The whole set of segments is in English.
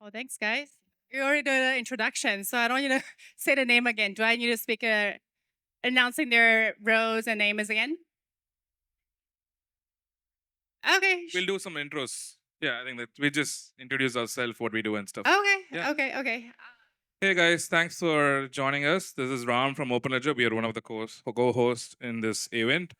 Oh, thanks, guys. You already did the introduction, so I don't need to say the name again. Do I need to speak announcing their roles and names again? Okay. We'll do some intros. Yeah, I think that we just introduce ourselves, what we do and stuff. Okay. Yeah. Okay. Hey guys, thanks for joining us. This is Ram from OpenLedger. We are one of the co-hosts in this event.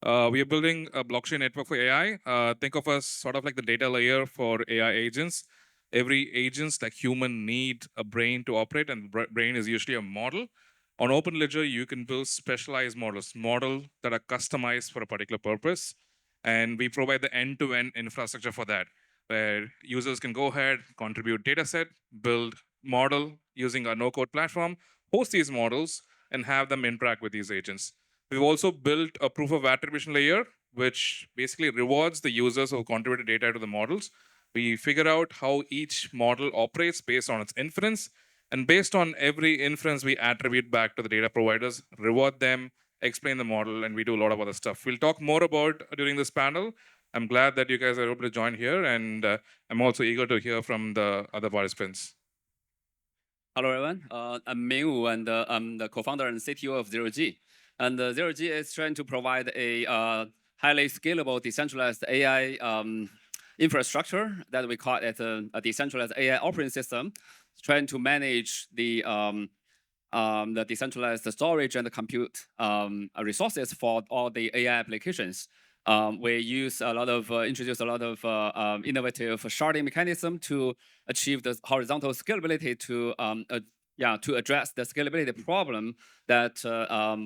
We are building a blockchain network for AI. Think of us sort of like the data layer for AI agents. Every agents like human need a brain to operate, and brain is usually a model. On OpenLedger, you can build specialized model that are customized for a particular purpose, and we provide the end-to-end infrastructure for that, where users can go ahead, contribute data set, build model using our no-code platform, host these models, and have them interact with these agents. We've also built a proof of attribution layer, which basically rewards the users who contributed data to the models. We figure out how each model operates based on its inference. And based on every inference, we attribute back to the data providers, reward them, explain the model, and we do a lot of other stuff. We'll talk more about during this panel. I'm glad that you guys are able to join here, and I'm also eager to hear from the other participants. Hello, everyone. I'm Ming Wu, and I'm the co-founder and CTO of ZeroG. And ZeroG is trying to provide a highly scalable, decentralized AI infrastructure that we call it a decentralized AI operating system, trying to manage the decentralized storage and the compute resources for all the AI applications. We use a lot of introduce a lot of innovative sharding mechanism to achieve the horizontal scalability to address the scalability problem that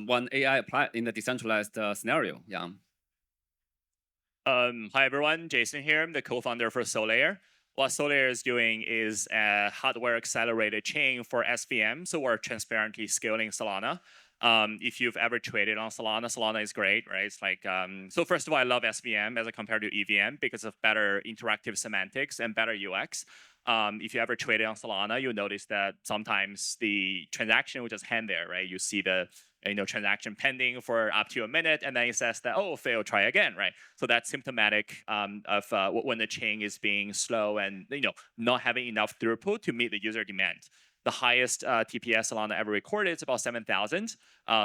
one AI applied in the decentralized scenario. Yeah. Hi everyone, Jason here. I'm the co-founder for Solaire. What Solaire is doing is a hardware accelerated chain for SVM, so we're transparently scaling Solana. If you've ever traded on Solana, Solana is great, right? It's like, so first of all, I love SVM as compared to EVM because of better interactive semantics and better UX. If you ever traded on Solana, you'll notice that sometimes the transaction will just hang there, right? You see the transaction pending for up to a minute, and then it says that, oh, fail, try again, right? So that's symptomatic of when the chain is being slow and not having enough throughput to meet the user demand. The highest TPS Solana ever recorded is about 7,000.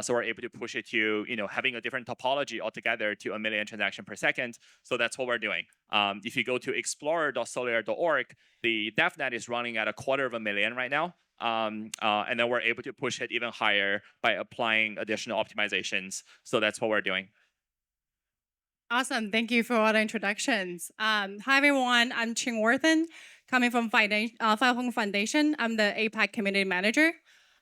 So we're able to push it to having a different topology altogether to 1 million transactions per second. So that's what we're doing. If you go to explorer.solaire.org, the DevNet is running at 250,000 right now. And then we're able to push it even higher by applying additional optimizations. So that's what we're doing. Awesome. Thank you for all the introductions. Hi, everyone. I'm Ching Worthen, coming from Hong Foundation. I'm the APAC Community Manager.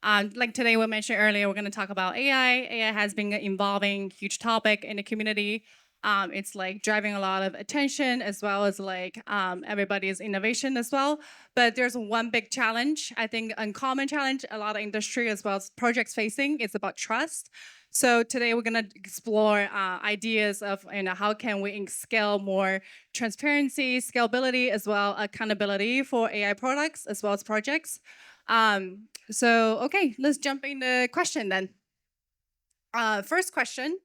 Like today we mentioned earlier, we're going to talk about AI. AI has been an evolving huge topic in the community. It's like driving a lot of attention as well as like everybody's innovation as well. But there's one big challenge, I think uncommon challenge a lot of industry as well as projects facing. It's about trust. So today we're going to explore ideas of how can we scale more transparency, scalability, as well accountability for AI products as well as projects. Okay, let's jump into question then. First question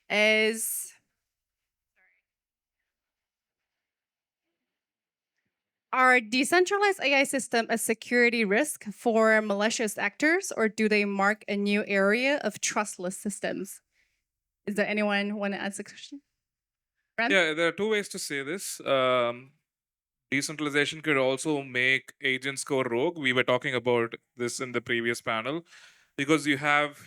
is, are decentralized AI systems a security risk for malicious actors, or do they mark a new area of trustless systems? Is there anyone want to answer the question? Ram? Yeah, there are two ways to say this. Decentralization could also make agents go rogue. We were talking about this in the previous panel because you have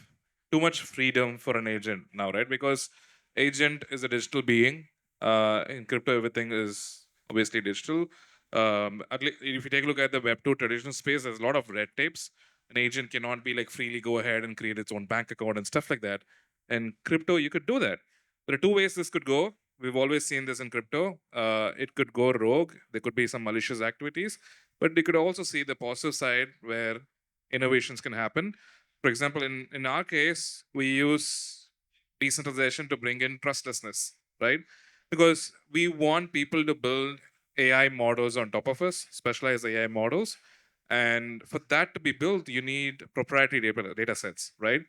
too much freedom for an agent now, right? Because agent is a digital being. In crypto, everything is obviously digital. If you take a look at the Web2 traditional space, there's a lot of red tapes. An agent cannot be like freely go ahead and create its own bank account and stuff like that. And crypto, you could do that. There are two ways this could go. We've always seen this in crypto. It could go rogue. There could be some malicious activities, but we could also see the positive side where innovations can happen. For example, in our case, we use decentralization to bring in trustlessness, right? Because we want people to build AI models on top of us, specialized AI models. And for that to be built, you need proprietary data sets, right?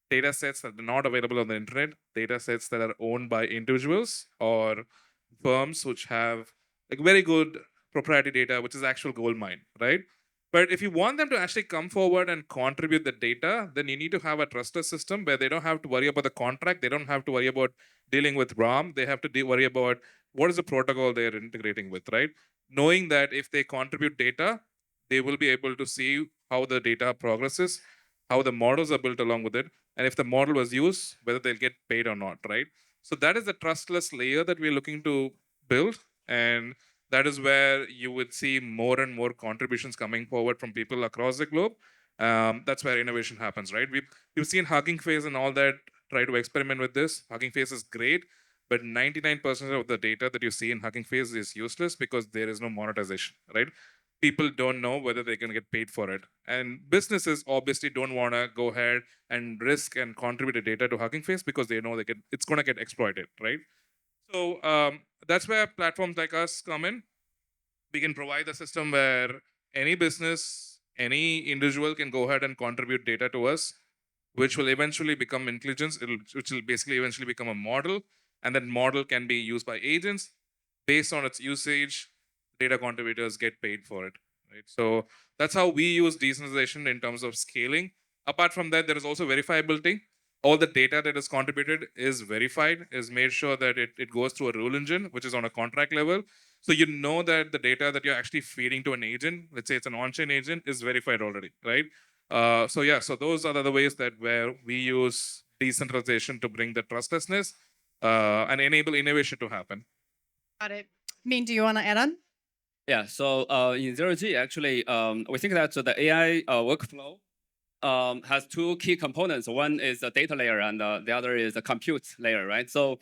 Data sets that are not available on the internet, data sets that are owned by individuals or firms which have like very good proprietary data, which is actual gold mine, right? But if you want them to actually come forward and contribute the data, then you need to have a trustless system where they don't have to worry about the contract. They don't have to worry about dealing with ROM. They have to worry about what is the protocol they're integrating with, right? Knowing that if they contribute data, they will be able to see how the data progresses, how the models are built along with it, and if the model was used, whether they'll get paid or not, right? So that is the trustless layer that we're looking to build. And that is where you would see more and more contributions coming forward from people across the globe. That's where innovation happens, right? You've seen Hugging Face and all that try to experiment with this. Hugging Face is great, but 99% of the data that you see in Hugging Face is useless because there is no monetization, right? People don't know whether they can get paid for it. And businesses obviously don't want to go ahead and risk and contribute the data to Hugging Face because they know it's going to get exploited, right? So that's where platforms like us come in. We can provide a system where any business, any individual can go ahead and contribute data to us, which will eventually become intelligence, which will basically eventually become a model. And that model can be used by agents. Based on its usage, data contributors get paid for it, right? So that's how we use decentralization in terms of scaling. Apart from that, there is also verifiability. All the data that is contributed is verified, is made sure that it goes through a rule engine, which is on a contract level. So you know that the data that you're actually feeding to an agent, let's say it's an on-chain agent, is verified already, right? So those are the ways that where we use decentralization to bring the trustlessness and enable innovation to happen. Got it. Min, do you want to add on? Yeah, so in 0G, actually, we think that the AI workflow has two key components. One is the data layer, and the other is the compute layer, right? So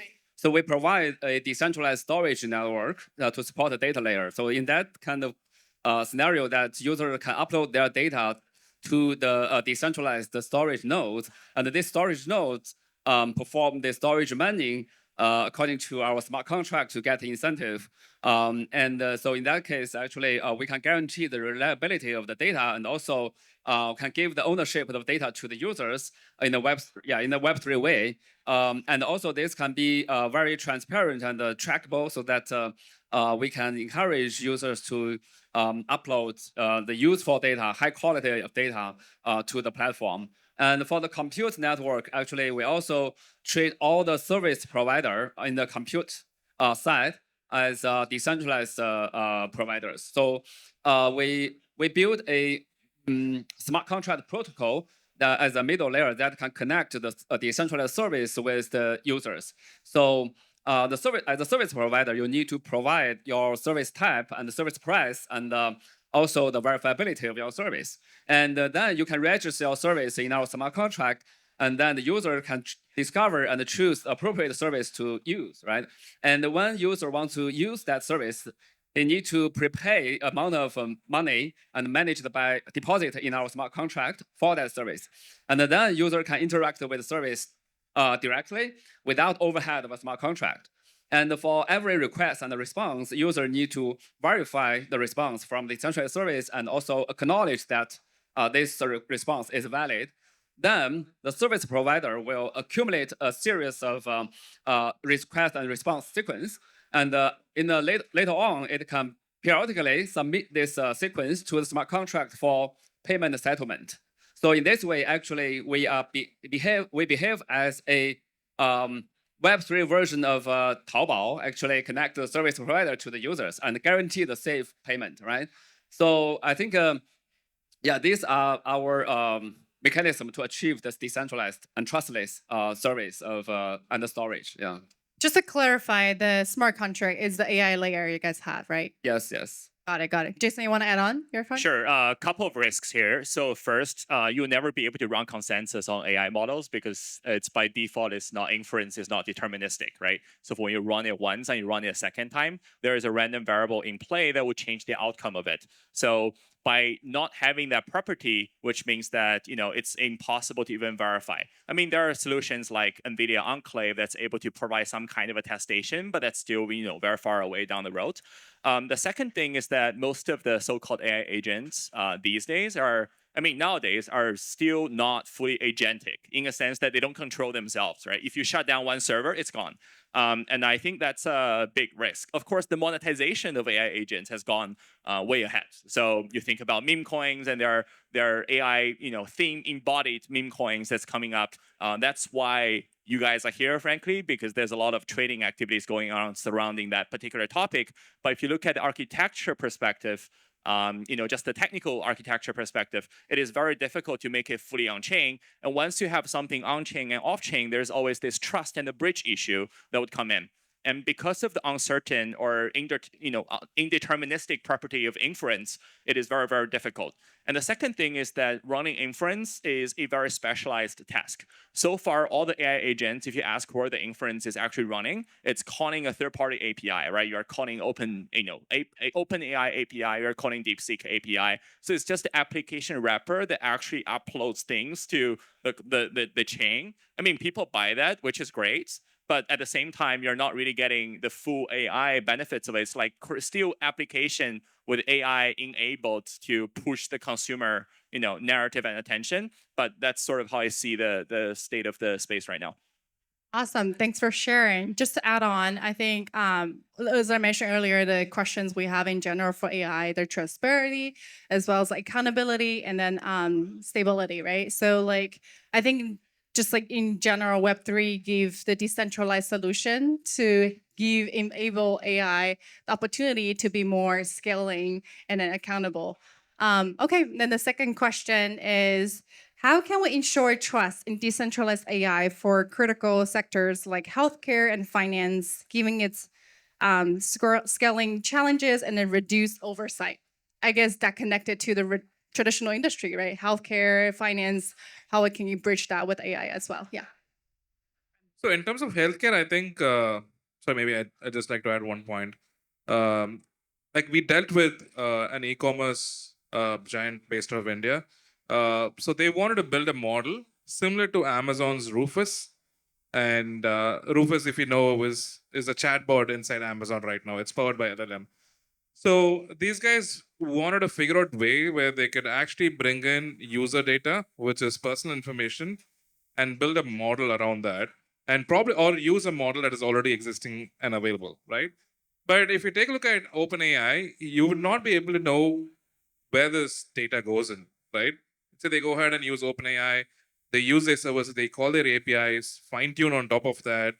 we provide a decentralized storage network to support the data layer. So in that kind of scenario, that user can upload their data to the decentralized storage nodes, and these storage nodes perform the storage mining according to our smart contract to get the incentive. So in that case, actually, we can guarantee the reliability of the data and also can give the ownership of the data to the users in a Web3 way. And also this can be very transparent and trackable so that we can encourage users to upload the useful data, high quality of data to the platform. And for the compute network, actually, we also treat all the service provider in the compute side as decentralized providers. So we build a smart contract protocol that as a middle layer that can connect to the decentralized service with the users. So as a service provider, you need to provide your service type and the service price and also the verifiability of your service. And then you can register your service in our smart contract, and then the user can discover and choose appropriate service to use, right? And when user wants to use that service, they need to prepay amount of money and managed by deposit in our smart contract for that service. And then user can interact with the service directly without overhead of a smart contract. And for every request and response, user need to verify the response from the centralized service and also acknowledge that this response is valid. Then the service provider will accumulate a series of request and response sequence. And later on, it can periodically submit this sequence to the smart contract for payment settlement. So in this way, actually, we behave as a Web3 version of Taobao, actually connect the service provider to the users and guarantee the safe payment, right? So I think, these are our mechanism to achieve this decentralized and trustless service of and the storage. Yeah. Just to clarify, the smart contract is the AI layer you guys have, right? Yes. Yes. Got it. Jason, you want to add on your phone? Sure. A couple of risks here. So first, you'll never be able to run consensus on AI models because it's by default, it's not inference, it's not deterministic, right? So when you run it once and you run it a second time, there is a random variable in play that will change the outcome of it. So by not having that property, which means that it's impossible to even verify. I mean, there are solutions like NVIDIA Enclave that's able to provide some kind of attestation, but that's still very far away down the road. The second thing is that most of the so-called AI agents these days are I mean, nowadays are still not fully agentic in a sense that they don't control themselves, right? If you shut down one server, it's gone. And I think that's a big risk. Of course, the monetization of AI agents has gone way ahead. So you think about meme coins, and there are AI, theme embodied meme coins that's coming up. That's why you guys are here, frankly, because there's a lot of trading activities going on surrounding that particular topic. But if you look at the architecture perspective, just the technical architecture perspective, it is very difficult to make it fully on-chain. And once you have something on-chain and off-chain, there's always this trust and the bridge issue that would come in. And because of the uncertain or indeterministic property of inference, it is very, very difficult. And the second thing is that running inference is a very specialized task. So far, all the AI agents, if you ask where the inference is actually running, it's calling a third-party API, right? You're calling OpenAI API, you're calling DeepSeek API. So it's just the application wrapper that actually uploads things to the chain. I mean, people buy that, which is great. But at the same time, you're not really getting the full AI benefits of it. It's like still application with AI enabled to push the consumer, narrative and attention. But that's sort of how I see the state of the space right now. Awesome. Thanks for sharing. Just to add on, I think, as I mentioned earlier, the questions we have in general for AI, their transparency, as well as like accountability and then stability, right? So I think just like in general, Web3 give the decentralized solution to enable AI the opportunity to be more scaling and then accountable. Okay, then the second question is, how can we ensure trust in decentralized AI for critical sectors like healthcare and finance, given its scaling challenges and then reduced oversight? I guess that connected to the traditional industry, right? Healthcare, finance, how can you bridge that with AI as well? Yeah. So in terms of healthcare, I think, so maybe I'd just like to add one point. Like we dealt with an e-commerce giant based out of India. So they wanted to build a model similar to Amazon's Rufus. And Rufus, if you know, is a chatbot inside Amazon right now. It's powered by LLM. So these guys wanted to figure out a way where they could actually bring in user data, which is personal information, and build a model around that, and probably or use a model that is already existing and available, right? But if you take a look at OpenAI, you would not be able to know where this data goes in, right? So they go ahead and use OpenAI, they use their services, they call their APIs, fine tune on top of that,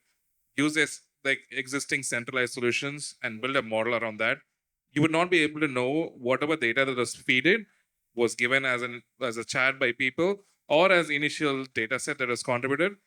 use this like existing centralized solutions and build a model around that. You would not be able to know whatever data that was fed was given as a chat by people or as initial data set that was contributed,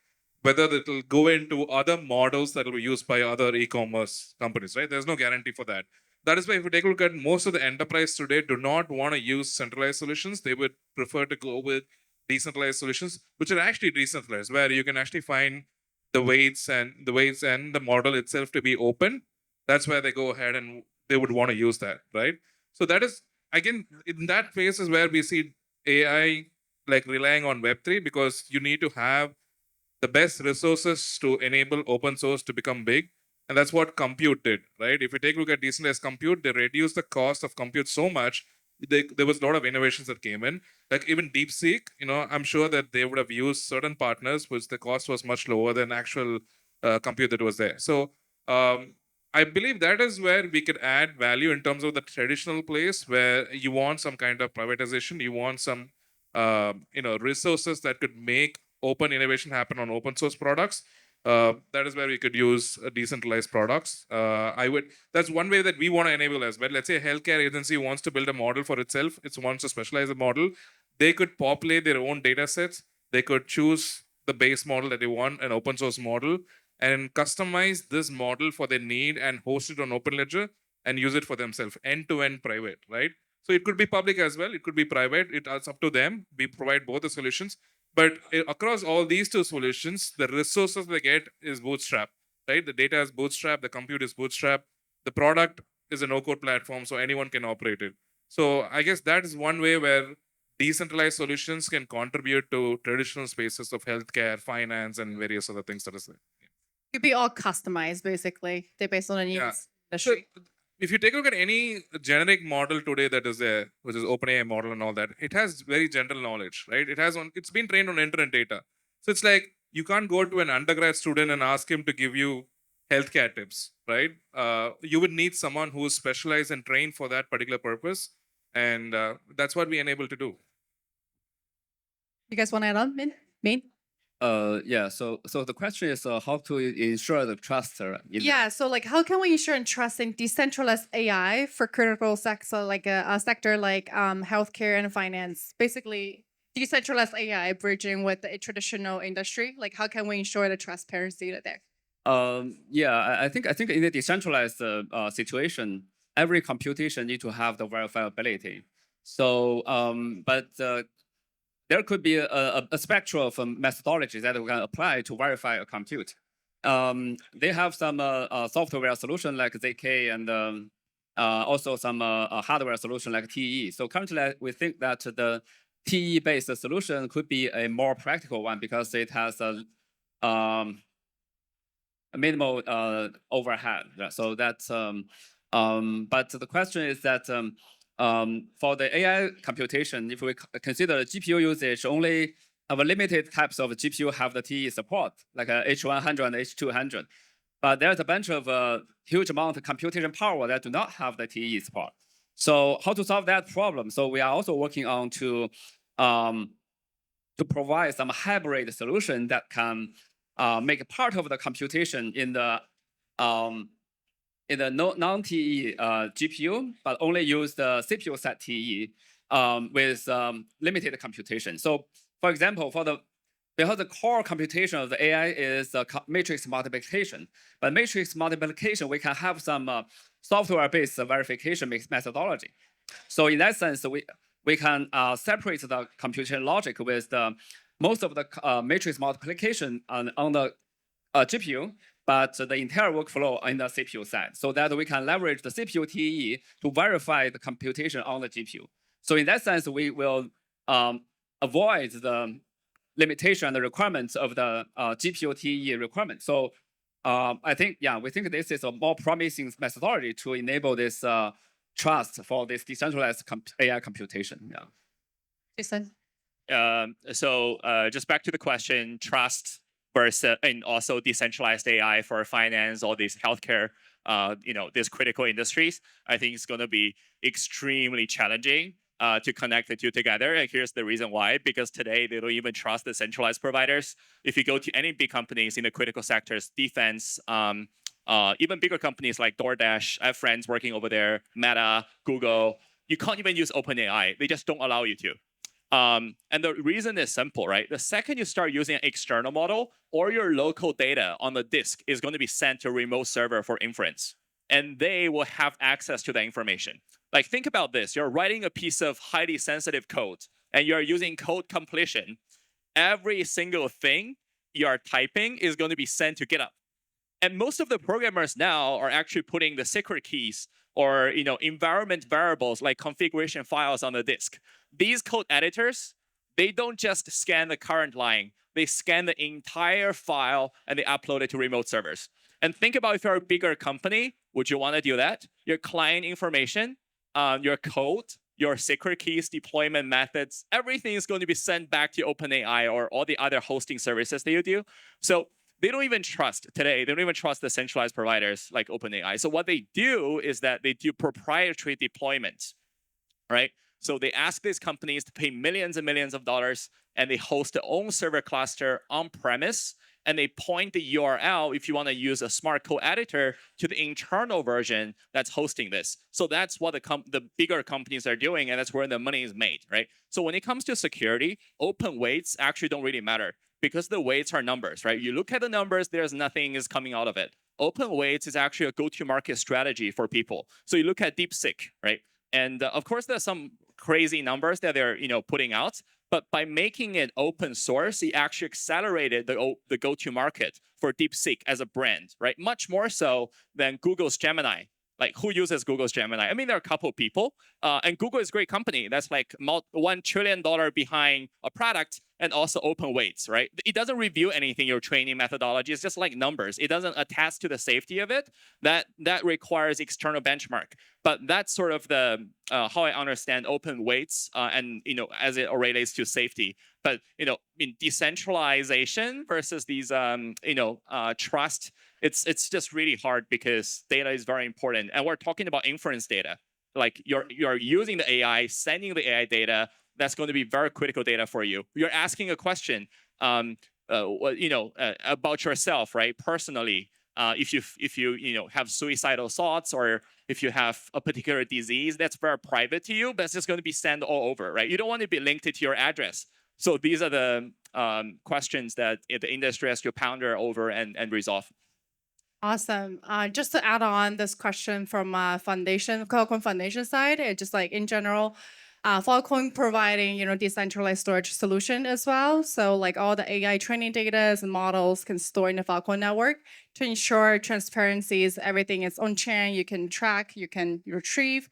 whether it will go into other models that will be used by other e-commerce companies, right? There's no guarantee for that. That is why if you take a look at most of the enterprise today do not want to use centralized solutions. They would prefer to go with decentralized solutions, which are actually decentralized, where you can actually find the weights and the model itself to be open. That's where they go ahead and they would want to use that, right? So that is, again, in that phase is where we see AI like relying on Web3, because you need to have the best resources to enable open source to become big. And that's what compute did, right? If you take a look at decentralized compute, they reduced the cost of compute so much. There was a lot of innovations that came in. Like even DeepSeek, I'm sure that they would have used certain partners, which the cost was much lower than actual compute that was there. So I believe that is where we could add value in terms of the traditional place where you want some kind of privatization, you want some resources that could make open innovation happen on open source products. That is where we could use decentralized products. That's one way that we want to enable as well. Let's say a healthcare agency wants to build a model for itself. It wants to specialize a model. They could populate their own data sets. They could choose the base model that they want, an open source model, and customize this model for their need and host it on OpenLedger and use it for themselves, end-to-end private, right? So it could be public as well. It could be private. It's up to them. We provide both the solutions. But across all these two solutions, the resources they get is bootstrap, right? The data is bootstrap, the compute is bootstrap, the product is a no-code platform, so anyone can operate it. So I guess that is one way where decentralized solutions can contribute to traditional spaces of healthcare, finance, and various other things that is there. Could be all customized, basically. They're based on the needs. Yeah. Industry. if you take a look at any generic model today that is there, which is OpenAI model and all that, it has very general knowledge, right? It's been trained on internet data. So it's like you can't go to an undergrad student and ask him to give you healthcare tips, right? You would need someone who is specialized and trained for that particular purpose, and that's what we enable to do. You guys want to add on, Min? Yeah. So the question is how to ensure the trust. Yeah, so like how can we ensure and trust in decentralized AI for critical sector like a sector like healthcare and finance? Basically, decentralized AI bridging with the traditional industry. Like how can we ensure the transparency there? Yeah, I think in a decentralized situation, every computation need to have the verifiability. So, but there could be a spectrum of methodologies that we can apply to verify a compute. They have some software solution like ZK and also some hardware solution like TE. So currently, we think that the TE-based solution could be a more practical one because it has a minimal overhead. So that's but the question is that for the AI computation, if we consider GPU usage, only have a limited types of GPU have the TE support, like H100 and H200. But there's a bunch of huge amount of computation power that do not have the TE support. So how to solve that problem? So we are also working on to provide some hybrid solution that can make part of the computation in the non-TE GPU, but only use the CPU set TE with limited computation. So, for example, because the core computation of the AI is matrix multiplication, but matrix multiplication we can have some software-based verification methodology. So in that sense, we can separate the computation logic with most of the matrix multiplication on the GPU, but the entire workflow in the CPU side, so that we can leverage the CPU TE to verify the computation on the GPU. So in that sense, we will avoid the limitation and the requirements of the GPU TE requirement. So I think, yeah, we think this is a more promising methodology to enable this trust for this decentralized AI computation. Yeah. Jason? So just back to the question, trust versus, and also decentralized AI for finance, all these healthcare, these critical industries, I think it's going to be extremely challenging to connect the two together. And here's the reason why, because today they don't even trust the centralized providers. If you go to any big companies in the critical sectors, defense, even bigger companies like DoorDash, I have friends working over there, Meta, Google, you can't even use OpenAI. They just don't allow you to. And the reason is simple, right? The second you start using an external model, or your local data on the disk is going to be sent to a remote server for inference, and they will have access to the information. Like, think about this. You're writing a piece of highly sensitive code, and you're using code completion. Every single thing you're typing is going to be sent to GitHub. And most of the programmers now are actually putting the secret keys or environment variables like configuration files on the disk. These code editors, they don't just scan the current line. They scan the entire file and they upload it to remote servers. And think about if you're a bigger company, would you want to do that? Your client information, your code, your secret keys, deployment methods, everything is going to be sent back to OpenAI or all the other hosting services that you do. So they don't even trust today. They don't even trust the centralized providers like OpenAI. So what they do is that they do proprietary deployments, right? So they ask these companies to pay millions and millions of dollars, and they host their own server cluster on premise, and they point the URL if you want to use a smart code editor to the internal version that's hosting this. So that's what the bigger companies are doing, and that's where the money is made, right? So when it comes to security, open weights actually don't really matter because the weights are numbers, right? You look at the numbers, there's nothing is coming out of it. Open weights is actually a go-to-market strategy for people. So you look at DeepSeek, right? And of course, there's some crazy numbers that they're putting out, but by making it open source, it actually accelerated the go-to-market for DeepSeek as a brand, right? Much more so than Google's Gemini. Like, who uses Google's Gemini? I mean, there are a couple of people, and Google is a great company. That's like $1 trillion behind a product, and also open weights, right? It doesn't reveal anything, your training methodology. It's just like numbers. It doesn't attest to the safety of it. That requires external benchmark. But that's sort of the how I understand open weights and as it relates to safety. But in decentralization versus these trust, it's just really hard because data is very important, and we're talking about inference data. Like you're using the AI, sending the AI data. That's going to be very critical data for you. You're asking a question, about yourself, right? Personally, if you have suicidal thoughts, or if you have a particular disease that's very private to you, but it's just going to be sent all over, right? You don't want to be linked to your address. So these are the questions that the industry has to ponder over and resolve. Awesome. Just to add on this question from Filecoin Foundation side, it just like in general, Filecoin providing decentralized storage solution as well. So like all the AI training data and models can store in the Filecoin network to ensure transparencies. Everything is on chain. You can track, you can retrieve.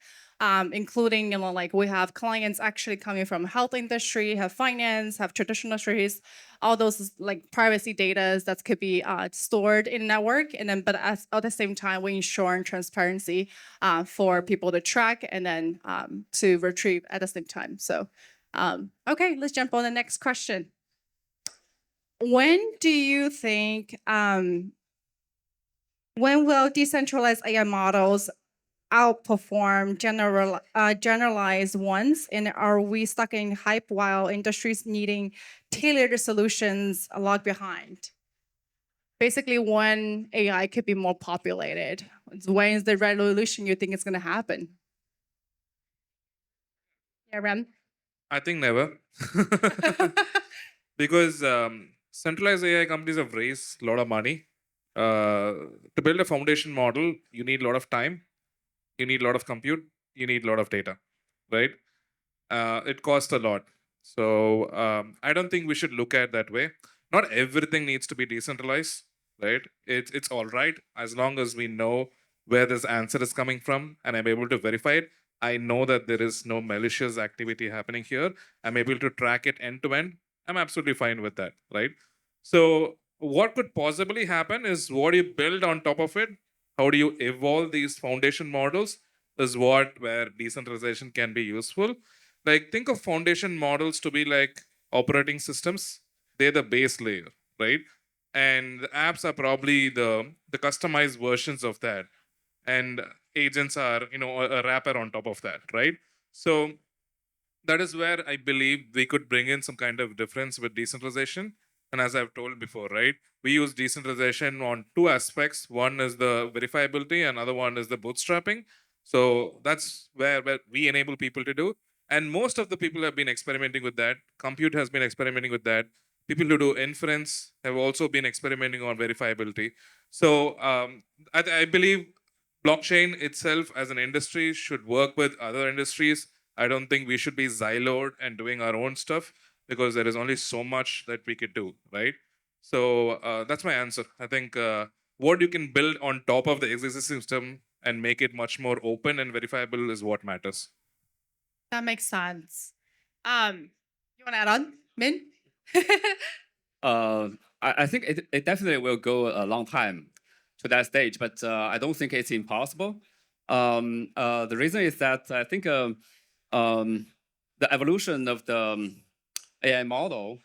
Including, like we have clients actually coming from health industry, have finance, have traditional industries, all those like privacy data that could be stored in network. And then, but at the same time, we ensure transparency for people to track and then to retrieve at the same time. So, okay, let's jump on the next question. When do you think, when will decentralized AI models outperform generalized ones, and are we stuck in hype while industries needing tailored solutions lag behind? Basically, when AI could be more populated, when is the revolution you think is going to happen? Yeah, Rem. I think never. Because centralized AI companies have raised a lot of money. To build a foundation model, you need a lot of time, you need a lot of compute, you need a lot of data, right? It costs a lot. So I don't think we should look at that way. Not everything needs to be decentralized, right? It's all right as long as we know where this answer is coming from and I'm able to verify it. I know that there is no malicious activity happening here. I'm able to track it end to end. I'm absolutely fine with that, right? So what could possibly happen is what do you build on top of it? How do you evolve these foundation models is where decentralization can be useful. Like think of foundation models to be like operating systems. They're the base layer, right? And the apps are probably the customized versions of that. And agents are, a wrapper on top of that, right? So that is where I believe we could bring in some kind of difference with decentralization. And as I've told before, right, we use decentralization on two aspects. One is the verifiability, and other one is the bootstrapping. So that's where we enable people to do. And most of the people have been experimenting with that. Compute has been experimenting with that. People who do inference have also been experimenting on verifiability. So I believe blockchain itself as an industry should work with other industries. I don't think we should be siloed and doing our own stuff because there is only so much that we could do, right? So that's my answer. I think what you can build on top of the existing system and make it much more open and verifiable is what matters. That makes sense. You want to add on, Min? I think it definitely will go a long time to that stage, but I don't think it's impossible. The reason is that I think the evolution of the AI model,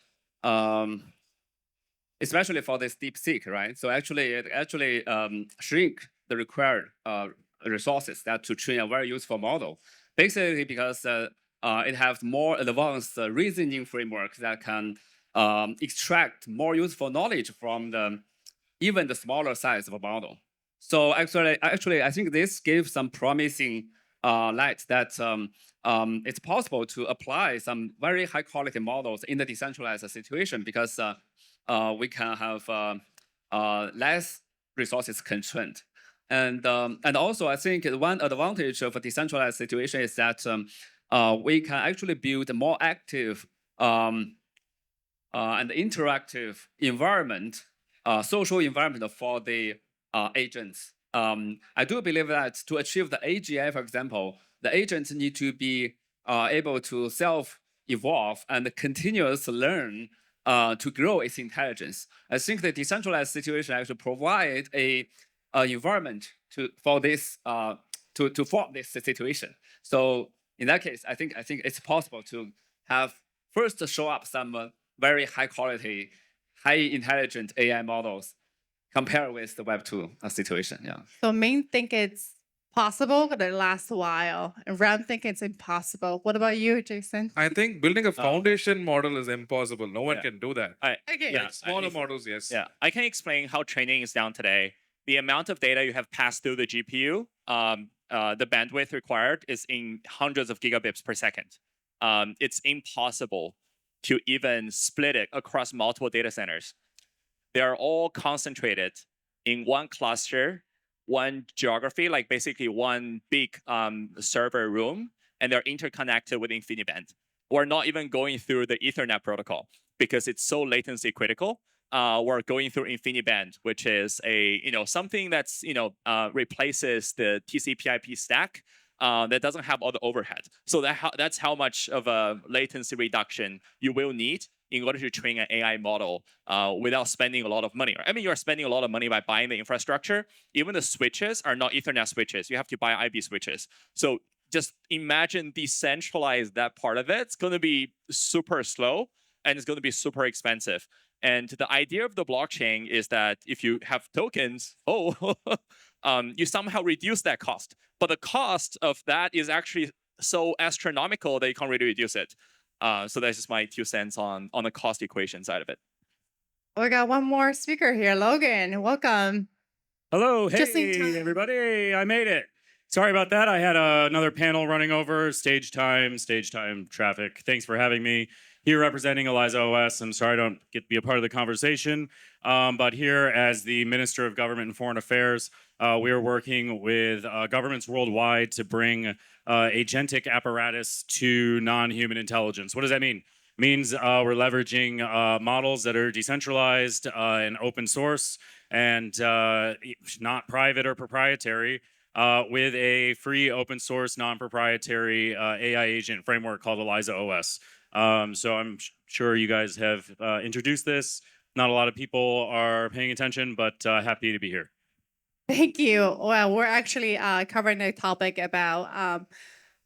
especially for this DeepSeek, right? So actually, it actually shrink the required resources that to train a very useful model. Basically, because it has more advanced reasoning framework that can extract more useful knowledge from even the smaller size of a model. So actually, I think this gives some promising light that it's possible to apply some very high quality models in the decentralized situation because we can have less resources constraint. And also, I think one advantage of a decentralized situation is that we can actually build a more active and interactive environment, social environment for the agents. I do believe that to achieve the AGI, for example, the agents need to be able to evolve and continuously learn to grow its intelligence. I think the decentralized situation actually provide a environment for this to form this situation. So in that case, I think it's possible to have first show up some very high quality, high intelligent AI models compared with the Web 2 situation. Yeah. So Ming think it's possible, but it lasts a while. And Ram think it's impossible. What about you, Jason? I think building a foundation model is impossible. No one Yeah. can do that. Okay. Yeah. Smaller models, yes. Yeah, I can explain how training is done today. The amount of data you have passed through the GPU, the bandwidth required is in hundreds of gigabits per second. It's impossible to even split it across multiple data centers. They are all concentrated in one cluster, one geography, like basically one big server room, and they're interconnected with InfiniBand. We're not even going through the Ethernet protocol because it's so latency critical. We're going through InfiniBand, which is a something that's replaces the TCP/IP stack that doesn't have all the overhead. So that's how much of a latency reduction you will need in order to train an AI model without spending a lot of money. I mean, you're spending a lot of money by buying the infrastructure. Even the switches are not Ethernet switches. You have to buy IB switches. So just imagine decentralize that part of it. It's going to be super slow and it's going to be super expensive. And the idea of the blockchain is that if you have tokens, you somehow reduce that cost. But the cost of that is actually so astronomical that you can't really reduce it. So that's just my 2 cents on the cost equation side of it. We got one more speaker here. Logan, welcome. Hello, Just in hey time. everybody, I made it. Sorry about that. I had another panel running over, stage time traffic. Thanks for having me. Here representing ELIZA OS. I'm sorry I don't get to be a part of the conversation, but here as the Minister of Government and Foreign Affairs, we are working with governments worldwide to bring agentic apparatus to non-human intelligence. What does that mean? It means we're leveraging models that are decentralized and open source and not private or proprietary with a free open source non-proprietary AI agent framework called ELIZA OS. So I'm sure you guys have introduced this. Not a lot of people are paying attention, but happy to be here. Thank you. Well, we're actually covering a topic about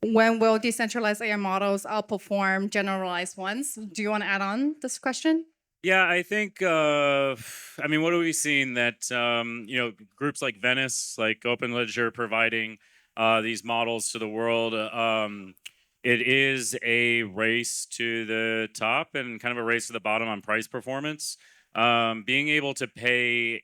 when will decentralized AI models outperform generalized ones. Do you want to add on this question? Yeah, I think, I mean, what have we seen that, groups like Venice, like OpenLedger providing these models to the world, it is a race to the top and kind of a race to the bottom on price performance. Being able to pay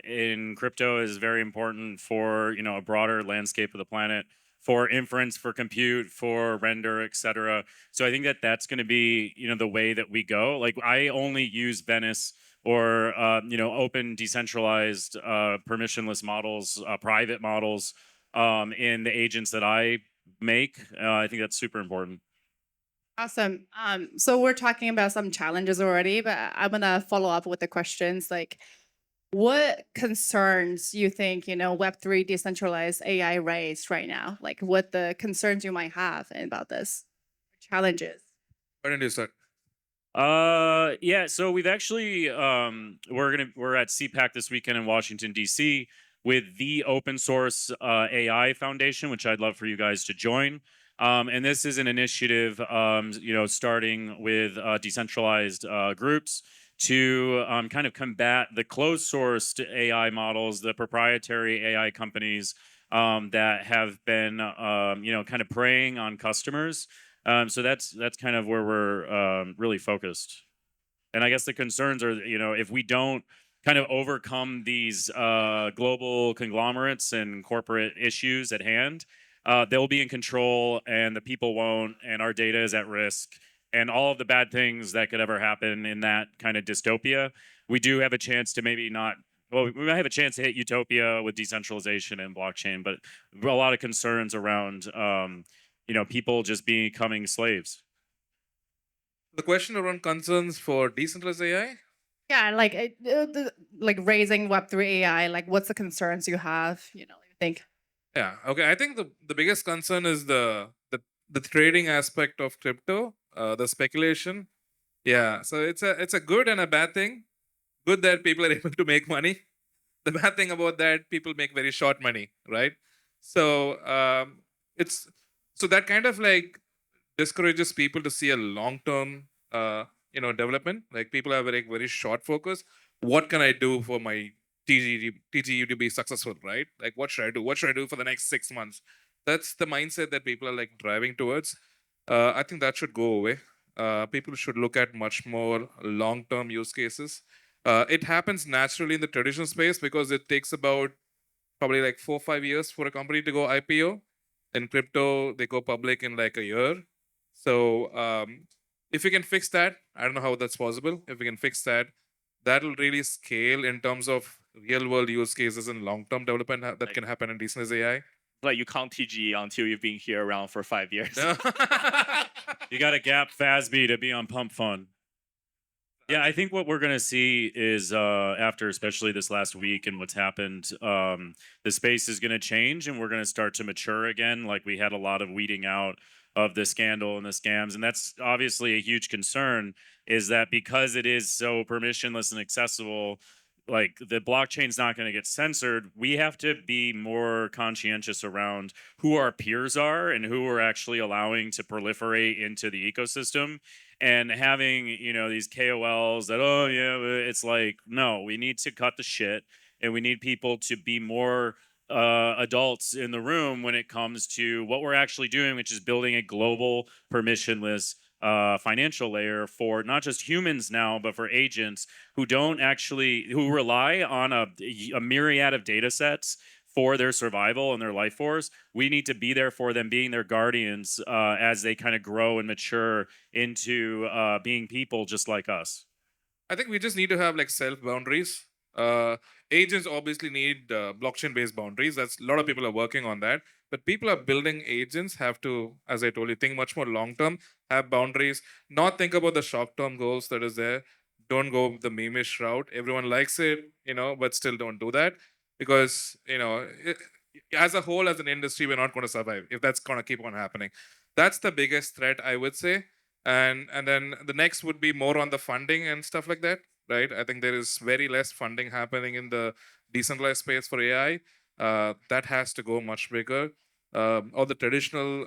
in crypto is very important for a broader landscape of the planet, for inference, for compute, for render, etc. So I think that that's going to be the way that we go. Like I only use Venice or open decentralized permissionless models, private models in the agents that I make. I think that's super important. Awesome. So we're talking about some challenges already, but I'm gonna follow up with the questions like, what concerns you think Web3 decentralized AI raised right now? Like, what the concerns you might have about this, challenges? Why don't you start? Yeah, so we've actually we're at CPAC this weekend in Washington DC with the open source AI Foundation, which I'd love for you guys to join. And this is an initiative, starting with decentralized groups to kind of combat the closed-sourced AI models, the proprietary AI companies that have been, kind of preying on customers. So that's kind of where we're really focused. And I guess the concerns are, if we don't kind of overcome these global conglomerates and corporate issues at hand, they'll be in control and the people won't, and our data is at risk, and all of the bad things that could ever happen in that kind of dystopia. We do have a chance to we might have a chance to hit utopia with decentralization and blockchain, but a lot of concerns around, people just becoming slaves. The question around concerns for decentralized AI? Yeah, like like raising Web3 AI, like what's the concerns you have, you think? Yeah. Okay. I think the biggest concern is the trading aspect of crypto. the speculation. Yeah, so it's a good and a bad thing. Good that people are able to make money. The bad thing about that, people make very short money, right? So it's so that kind of like discourages people to see a long-term, development. Like people are very short focus. What can I do for my TGU to be successful, right? Like what should I do? What should I do for the next 6 months? That's the mindset that people are like driving towards. I think that should go away. People should look at much more long-term use cases. It happens naturally in the traditional space because it takes about probably like 4 or 5 years for a company to go IPO. In crypto, they go public in like a year. So if we can fix that, I don't know how that's possible. If we can fix that, that'll really scale in terms of real world use cases and long term development that Like- can happen in decentralized AI. Like you can't TG until you've been here around for 5 years. You got to gap FASB to be on Pump Fund. Yeah, I think what we're going to see is after especially this last week and what's happened, the space is going to change and we're going to start to mature again. Like we had a lot of weeding out of the scandal and the scams. And that's obviously a huge concern, is that because it is so permissionless and accessible, like the blockchain's not going to get censored. We have to be more conscientious around who our peers are and who we're actually allowing to proliferate into the ecosystem. And having, these KOLs that, oh yeah, it's like, no, we need to cut the shit and we need people to be more adults in the room when it comes to what we're actually doing, which is building a global permissionless financial layer for not just humans now, but for agents who who rely on a myriad of data sets for their survival and their life force. We need to be there for them, being their guardians as they kind of grow and mature into being people just like us. I think we just need to have like self boundaries. Agents obviously need blockchain based boundaries. That's a lot of people are working on that. But people are building agents have to, as I told you, think much more long term, have boundaries, not think about the short term goals that is there. Don't go the meme-ish route. Everyone likes it, but still don't do that because as a whole, as an industry, we're not going to survive if that's going to keep on happening. That's the biggest threat, I would say. And then the next would be more on the funding and stuff like that, right? I think there is very less funding happening in the decentralized space for AI. That has to go much bigger. All the traditional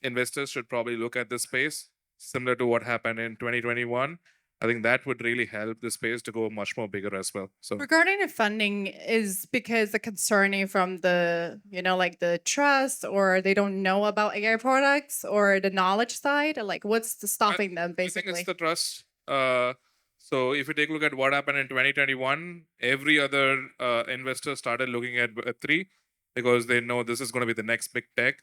investors should probably look at this space similar to what happened in 2021. I think that would really help the space to go much more bigger as well. So Regarding the funding, is because the concerning from the, like the trust, or they don't know about AI products, or the knowledge side? Like what's stopping them I think basically? it's the trust. So if you take a look at what happened in 2021, every other investor started looking at Web3 because they know this is going to be the next big tech,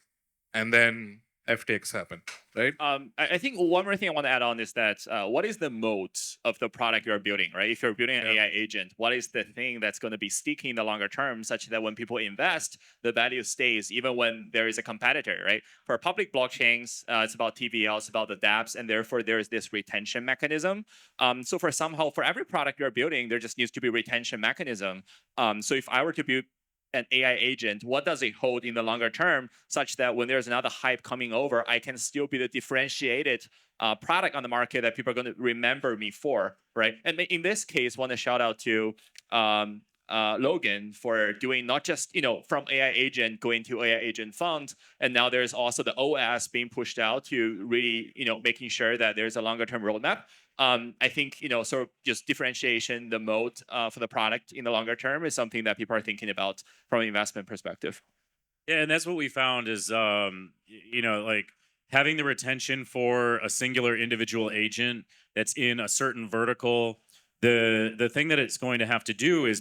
and then FTX happened, right? I think one more thing I want to add on is that what is the moat of the product you're building, right? If you're building an AI agent, what is the thing that's going to be sticky in the longer term such that when people invest, the value stays even when there is a competitor, right? For public blockchains, it's about TVL, it's about the dApps, and therefore there is this retention mechanism. So for every product you're building, there just needs to be retention mechanism. So if I were to build an AI agent, what does it hold in the longer term such that when there's another hype coming over, I can still be the differentiated product on the market that people are going to remember me for, right? And in this case, want to shout out to Logan for doing not just, from AI agent going to AI agent fund. And now there's also the OS being pushed out to really, making sure that there's a longer term roadmap. I think, sort of just differentiation, the moat for the product in the longer term is something that people are thinking about from an investment perspective. Yeah, and that's what we found is, like having the retention for a singular individual agent that's in a certain vertical. The thing that it's going to have to do is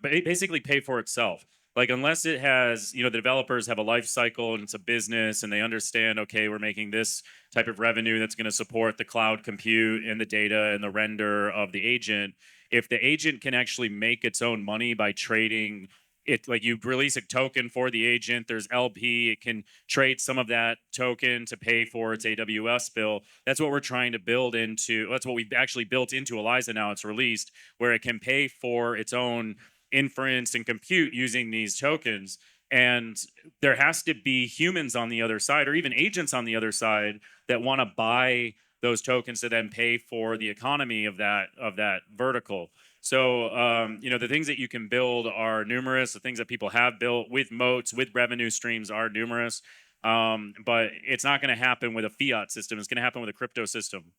basically pay for itself. Like unless it has, the developers have a life cycle and it's a business and they understand, okay, we're making this type of revenue that's going to support the cloud compute and the data and the render of the agent. If the agent can actually make its own money by trading it, like you release a token for the agent, there's LP, it can trade some of that token to pay for its AWS bill. That's what we're trying to build into. That's what we've actually built into ELIZA now. It's released where it can pay for its own inference and compute using these tokens. And there has to be humans on the other side, or even agents on the other side, that want to buy those tokens to then pay for the economy of that vertical. So the things that you can build are numerous. The things that people have built with moats, with revenue streams, are numerous. But it's not going to happen with a fiat system. It's going to happen with a crypto system.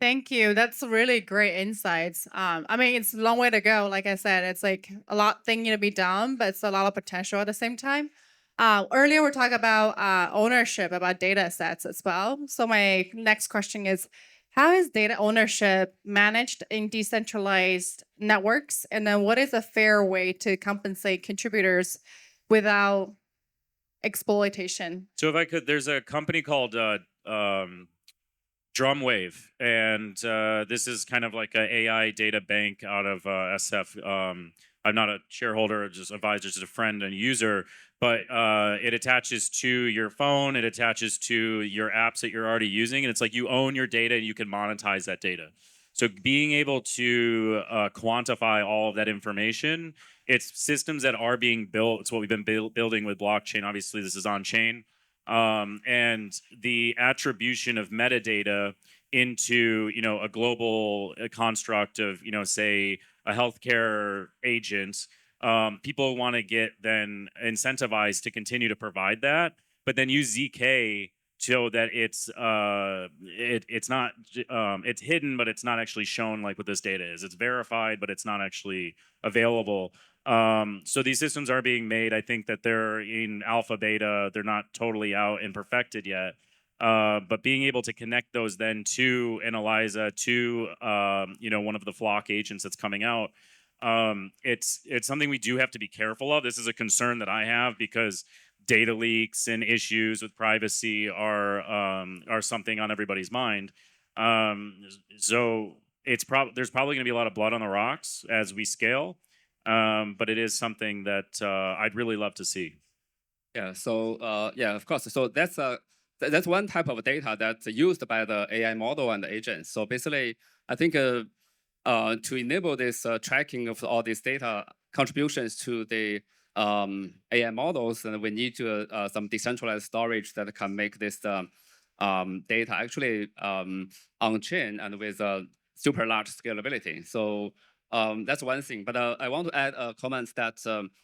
Thank you. That's really great insights. I mean, it's a long way to go. Like I said, it's like a lot thing to be done, but it's a lot of potential at the same time. Earlier, we're talking about ownership, about data sets as well. So my next question is, how is data ownership managed in decentralized networks? And then what is a fair way to compensate contributors without exploitation? So if I could, there's a company called Drumwave, and this is kind of like an AI data bank out of SF. I'm not a shareholder, just advisor, just a friend and user, but it attaches to your phone, it attaches to your apps that you're already using, and it's like you own your data and you can monetize that data. So being able to quantify all of that information, it's systems that are being built. It's what we've been building with blockchain. Obviously, this is on chain. And the attribution of metadata into a global construct of say a healthcare agent, people want to get then incentivized to continue to provide that, but then use ZK so that it's not it's hidden, but it's not actually shown like what this data is. It's verified, but it's not actually available. So these systems are being made. I think that they're in alpha, beta. They're not totally out and perfected yet. But being able to connect those then to an ELIZA, to one of the Flock agents that's coming out, it's something we do have to be careful of. This is a concern that I have because data leaks and issues with privacy are something on everybody's mind. So there's probably going to be a lot of blood on the rocks as we scale. But it is something that I'd really love to see. Yeah. So yeah, of course. So that's one type of data that's used by the AI model and the agent. So basically, I think to enable this tracking of all these data contributions to the AI models, and we need to some decentralized storage that can make this data actually on chain and with super large scalability. So that's one thing. But I want to add a comment that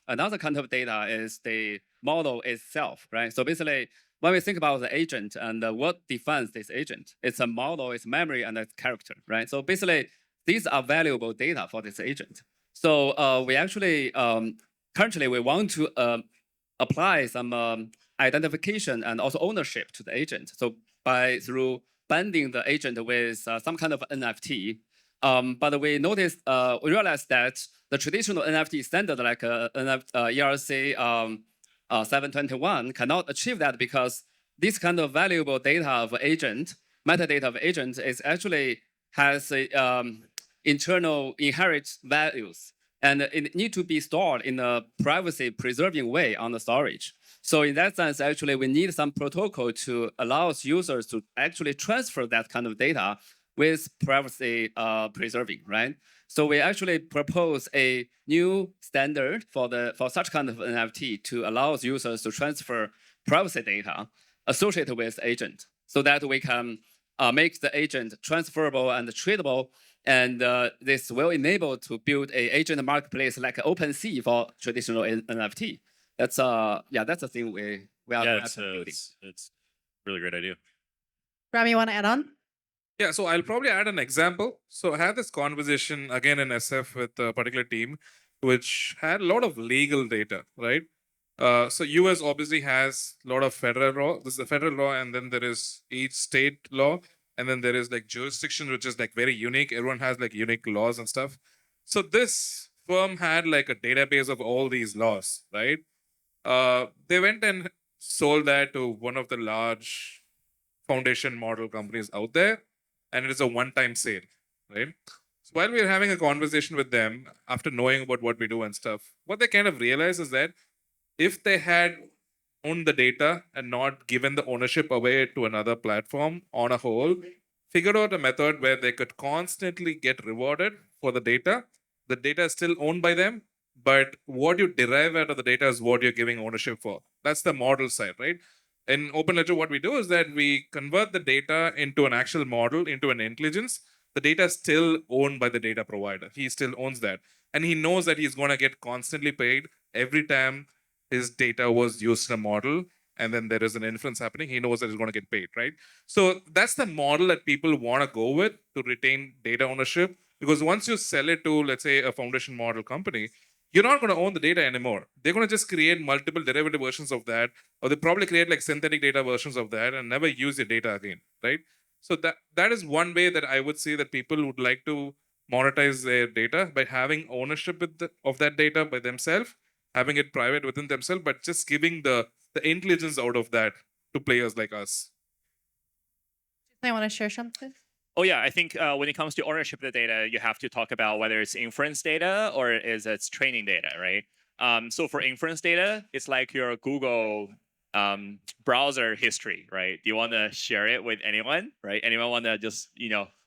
another kind of data is the model itself, right? So basically, when we think about the agent and what defines this agent, it's a model, it's memory, and it's character, right? So basically, these are valuable data for this agent. So we actually, currently, we want to apply some identification and also ownership to the agent. So through banding the agent with some kind of NFT. But we noticed, we realized that the traditional NFT standard like ERC 721 cannot achieve that because this kind of valuable data of agent, metadata of agent, is actually has internal inherent values, and it need to be stored in a privacy preserving way on the storage. So in that sense, actually, we need some protocol to allow users to actually transfer that kind of data with privacy preserving, right? So we actually propose a new standard for such kind of NFT to allow users to transfer privacy data associated with agent, so that we can make the agent transferable and tradable. And this will enable to build a agent marketplace like OpenSea for traditional NFT. That's that's the thing we are building. It's a really great idea. Ram, you want to add on? Yeah, so I'll probably add an example. So I had this conversation again in SF with a particular team, which had a lot of legal data, right? So US obviously has a lot of federal law. This is the federal law, and then there is each state law, and then there is like jurisdiction, which is like very unique. Everyone has like unique laws and stuff. So this firm had like a database of all these laws, right? They went and sold that to one of the large foundation model companies out there, and it is a one-time sale, right? So while we were having a conversation with them, after knowing about what we do and stuff, what they kind of realized is that if they had owned the data and not given the ownership away to another platform on a whole, figured out a method where they could constantly get rewarded for the data is still owned by them, but what you derive out of the data is what you're giving ownership for. That's the model side, right? In OpenLedger, what we do is that we convert the data into an actual model, into an intelligence. The data is still owned by the data provider. He still owns that. And he knows that he's going to get constantly paid every time his data was used in a model. And then there is an inference happening. He knows that he's going to get paid, right? So that's the model that people want to go with to retain data ownership. Because once you sell it to, let's say, a foundation model company, you're not going to own the data anymore. They're going to just create multiple derivative versions of that, or they probably create like synthetic data versions of that and never use your data again, right? So that is one way that I would say that people would like to monetize their data by having ownership of that data by themselves, having it private within themselves, but just giving the intelligence out of that to players like us. I want to share something. Oh yeah, I think when it comes to ownership of the data, you have to talk about whether it's inference data or it's training data, right? So for inference data, it's like your Google browser history, right? Do you want to share it with anyone, right? Anyone want to just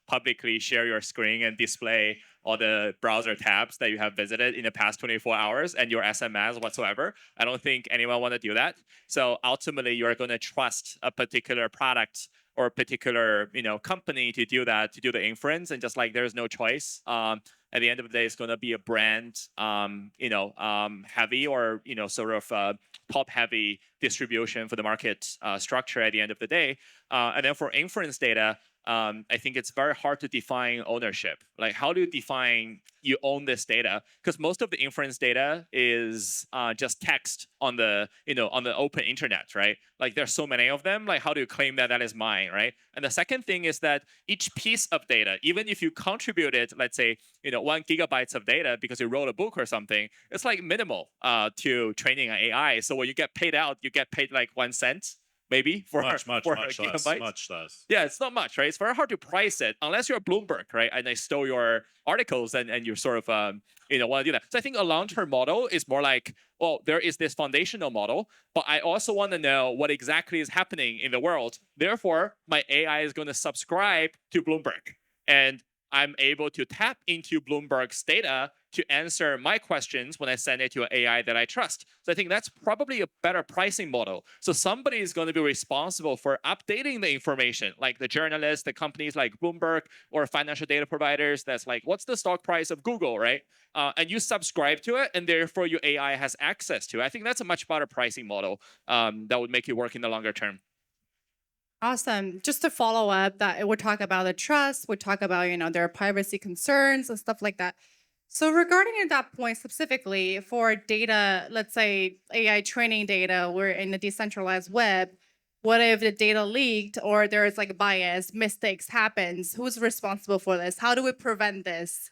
publicly share your screen and display all the browser tabs that you have visited in the past 24 hours and your SMS whatsoever? I don't think anyone want to do that. So ultimately, you're going to trust a particular product or a particular company to do that, to do the inference, and just like there's no choice. At the end of the day, it's going to be a brand, heavy or sort of top-heavy distribution for the market structure at the end of the day. And then for inference data, I think it's very hard to define ownership. Like, how do you define you own this data? Because most of the inference data is just text on the on the open internet, right? Like, there's so many of them. Like, how do you claim that that is mine, right? And the second thing is that each piece of data, even if you contributed, let's say 1 gigabytes of data because you wrote a book or something, it's like minimal to training an AI. So when you get paid out, you get paid like 1 cent. Maybe for much a less, gigabyte. much less. Yeah, it's not much, right? It's very hard to price it unless you're Bloomberg, right? And they stole your articles and you sort of want to do that. So I think a long-term model is more like, well, there is this foundational model, but I also want to know what exactly is happening in the world. Therefore, my AI is going to subscribe to Bloomberg, and I'm able to tap into Bloomberg's data to answer my questions when I send it to an AI that I trust. So I think that's probably a better pricing model. So somebody is going to be responsible for updating the information, like the journalists, the companies like Bloomberg or financial data providers. That's like, what's the stock price of Google, right? And you subscribe to it, and therefore your AI has access to it. I think that's a much better pricing model that would make it work in the longer term. Awesome. Just to follow up, that we'll talk about the trust, we'll talk about, their privacy concerns and stuff like that. So regarding at that point specifically for data, let's say AI training data, we're in a decentralized web. What if the data leaked or there's like bias, mistakes happens? Who's responsible for this? How do we prevent this?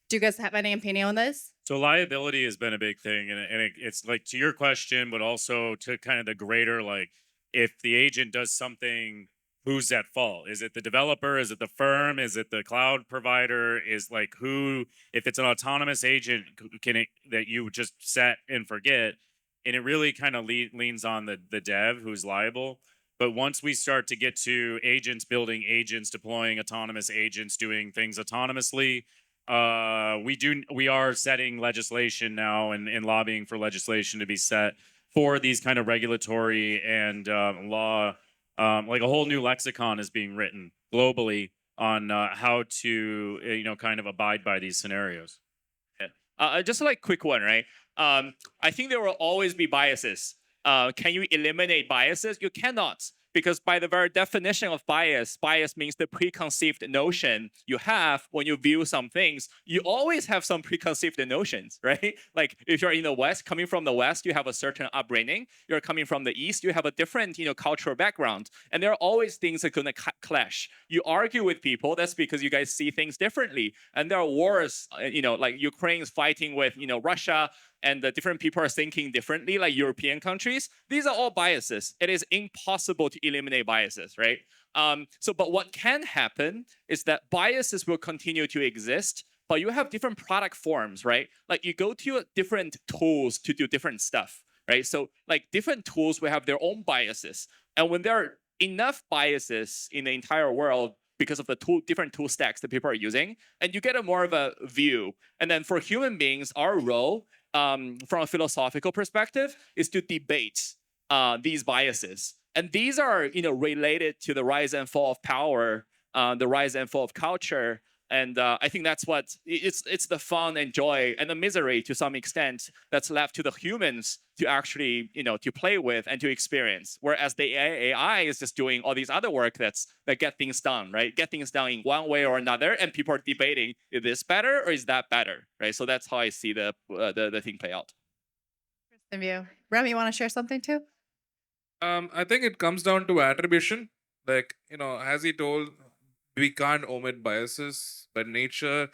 Do you guys have any opinion on this? So liability has been a big thing, and it's like to your question, but also to kind of the greater, like, if the agent does something, who's at fault? Is it the developer? Is it the firm? Is it the cloud provider? Is like who? If it's an autonomous agent, that you just set and forget, and it really kind of leans on the dev who's liable. But once we start to get to agents building agents, deploying autonomous agents, doing things autonomously, we are setting legislation now and lobbying for legislation to be set for these kind of regulatory and law, like a whole new lexicon is being written globally on how to kind of abide by these scenarios. Yeah. Just like quick one, right? I think there will always be biases. Can you eliminate biases? You cannot. Because by the very definition of bias means the preconceived notion you have when you view some things. You always have some preconceived notions, right? Like if you're in the West, coming from the West, you have a certain upbringing. You're coming from the East, you have a different, cultural background. And there are always things that are going to clash. You argue with people, that's because you guys see things differently. And there are wars, like Ukraine is fighting with, Russia, and the different people are thinking differently, like European countries. These are all biases. It is impossible to eliminate biases, right? But what can happen is that biases will continue to exist, but you have different product forms, right? Like you go to different tools to do different stuff, right? So like different tools will have their own biases. And when there are enough biases in the entire world, because of the different tool stacks that people are using, and you get a more of a view. And then for human beings, our role from a philosophical perspective, is to debate these biases. And these are, related to the rise and fall of power, the rise and fall of culture. And I think that's what it's the fun and joy and the misery to some extent that's left to the humans to actually, to play with and to experience. Whereas the AI is just doing all these other work that get things done, right? Get things done in one way or another, and people are debating, is this better or is that better, right? So that's how I see the thing play out. Interesting view. Rem, you want to share something too? I think it comes down to attribution. Like, as he told, we can't omit biases. By nature,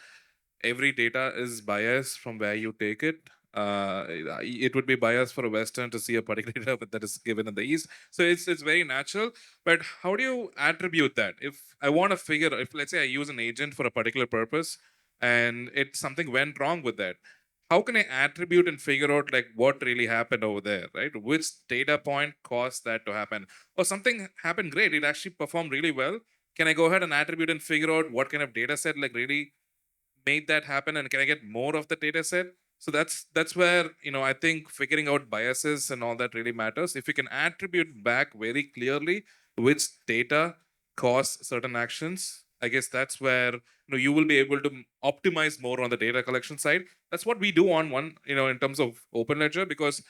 every data is biased from where you take it. It would be biased for a Western to see a particular data that is given in the East. So it's very natural. But how do you attribute that? If I want to figure, if let's say I use an agent for a particular purpose, and something went wrong with that, how can I attribute and figure out like what really happened over there, right? Which data point caused that to happen? Or something happened great, it actually performed really well. Can I go ahead and attribute and figure out what kind of data set like really made that happen, and can I get more of the data set? So that's where I think figuring out biases and all that really matters. If you can attribute back very clearly which data cause certain actions, I guess that's where you will be able to optimize more on the data collection side. That's what we do on one in terms of OpenLedger, because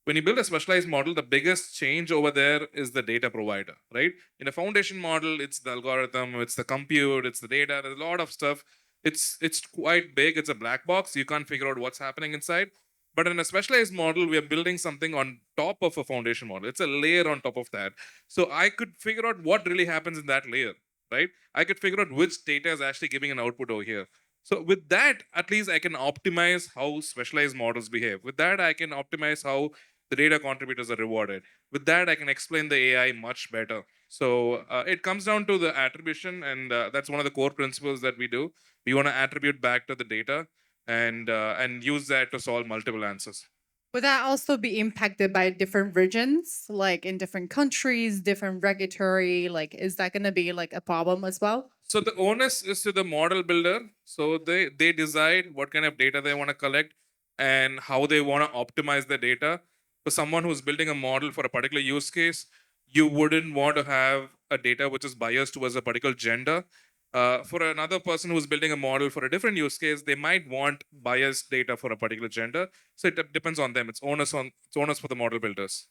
when you build a specialized model, the biggest change over there is the data provider, right? In a foundation model, it's the algorithm, it's the compute, it's the data, there's a lot of stuff. It's quite big, it's a black box, you can't figure out what's happening inside. But in a specialized model, we are building something on top of a foundation model. It's a layer on top of that. So I could figure out what really happens in that layer, right? I could figure out which data is actually giving an output over here. So with that, at least I can optimize how specialized models behave. With that, I can optimize how the data contributors are rewarded. With that, I can explain the AI much better. So it comes down to the attribution, and that's one of the core principles that we do. We want to attribute back to the data and use that to solve multiple answers. Would that also be impacted by different regions, like in different countries, different regulatory? Like, is that going to be like a problem as well? So the onus is to the model builder. So they decide what kind of data they want to collect and how they want to optimize the data. For someone who's building a model for a particular use case, you wouldn't want to have a data which is biased towards a particular gender. For another person who's building a model for a different use case, they might want biased data for a particular gender. So it depends on them. It's onus for the model builders.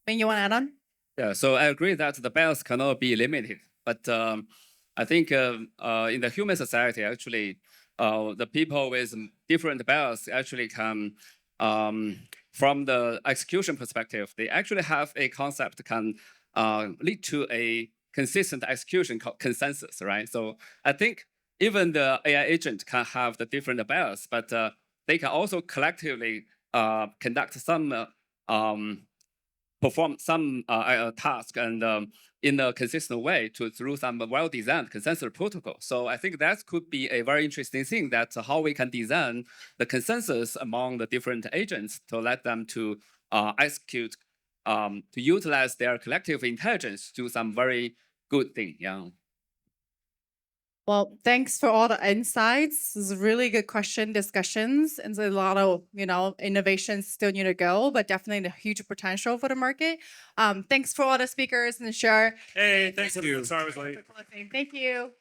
Ming, you want to add on? Yeah, so I agree that the bias cannot be eliminated. But I think in the human society, actually, the people with different bias actually can, from the execution perspective, they actually have a concept can lead to a consistent execution consensus, right? So I think even the AI agent can have the different bias, but they can also collectively conduct some perform some task and in a consistent way through some well-designed consensus protocol. So I think that could be a very interesting thing, that how we can design the consensus among the different agents to let them to execute, to utilize their collective intelligence to do some very good thing. Yeah. Well, thanks for all the insights. This is a really good discussions, and there's a lot of innovations still need to go, but definitely a huge potential for the market. Thanks for all the speakers and share. Hey, thanks. Sorry I was late. Thank you.